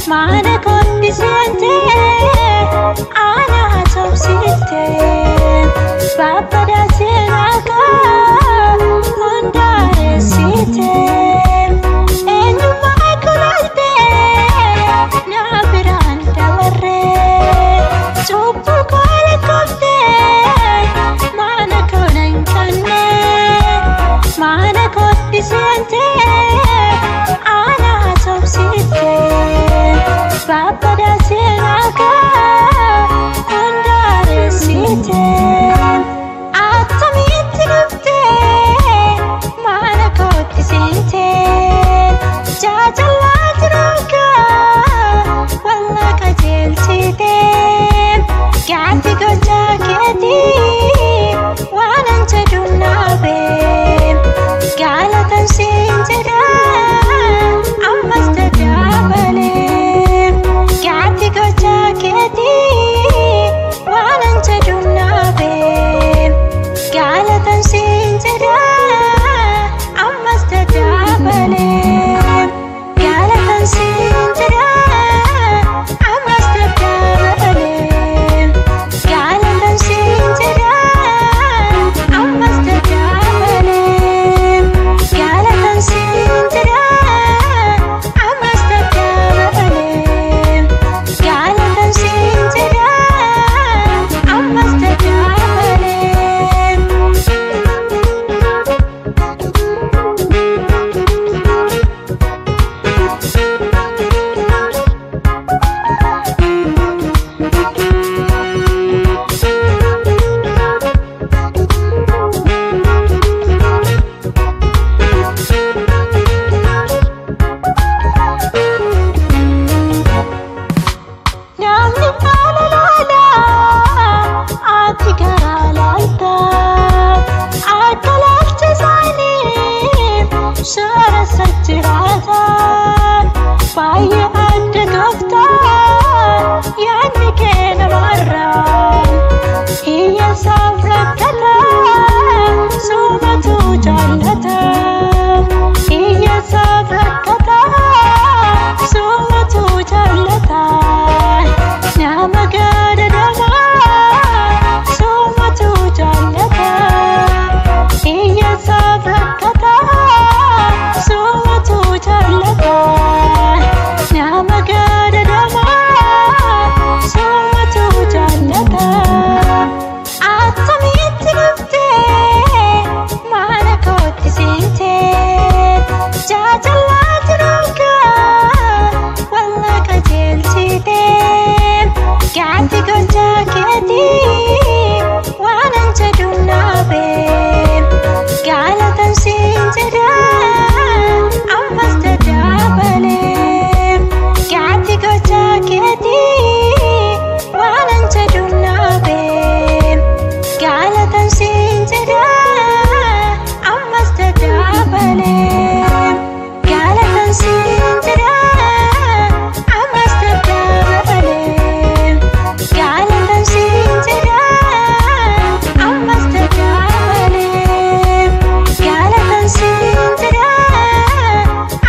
mana kotti sente ana topsite baba da senaka ondare site enyu maikolaite na biranda warre chopu kole kotte mana konan kanne mana kotti sente ana topsite baba da senaka ondare site atamit nufte mana kotti sente jajalat nuka walla kajel site gati ko jaketi wanan chadunna be galatan sinjada amasta dabale gati ko jaketi wanan chadunna be galatan sinjada amasta dabale galatan sinjada amasta dabale galatan sinjada amasta dabale galatan sinjada amasta dabale galatan sinjada amasta dabale namni alalala ati garalalta akalaalcha isaanii shara sajjiraata baay'ee adda gofta yaadni kee namarraa hiyyeessaaf rakkata soomatu jaallata hiyyeessaaf rakkata soomatu jaallata nama gadadama soomatu jaallata hiyyeessaaf rakkata soomatu jaallata nama gadadama soomatu jaallata attamitti dhufte mana kotti sinte jaajallaati nuka walla kajeelchite gati ko jaketi wanan chadunna be galatan sinjada amasta dabale gati ko jaketi wanan chadunna be galatan sinjada amasta dabale galatan sinjada amasta dabale galatan sinjada amasta dabale galatan sinjada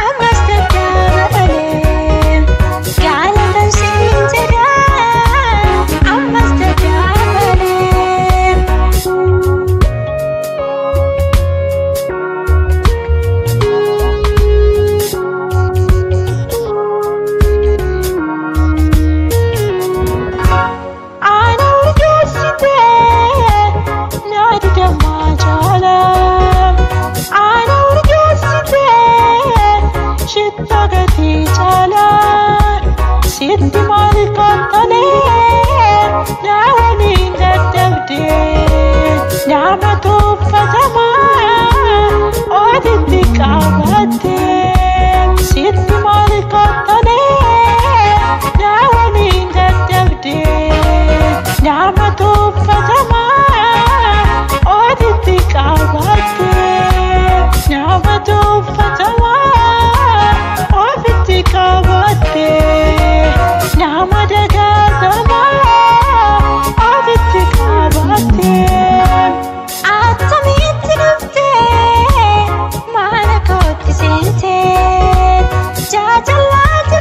amasta dabale galatan sinjada amasta dabale ana urgeessite naadi dammaa jaala ana urgeessite shitta gatii jaala sitti maal qaxxalee naa waliin dadhabde nama tuffatamaa ooditti qabatte sitti maal qaxxalee naa waliin dadhabde nama tuffatamaa ooditti qabatte nama tuffatamaa ooditti qabatte nama dagaatamaa ooditti qabatte attamitti dhufte mana kotti sinte jaajallaati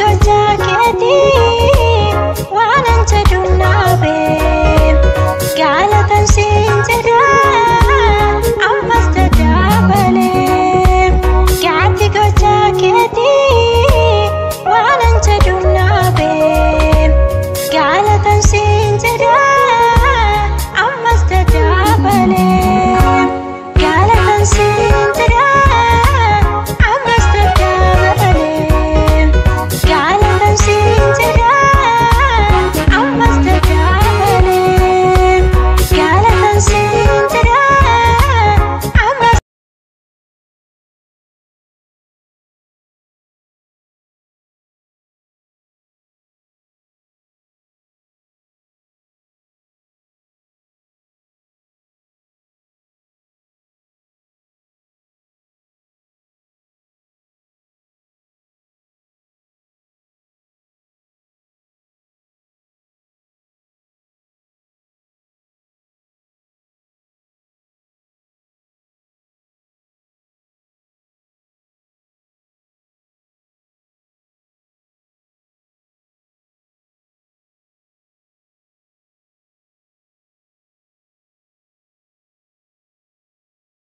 Can't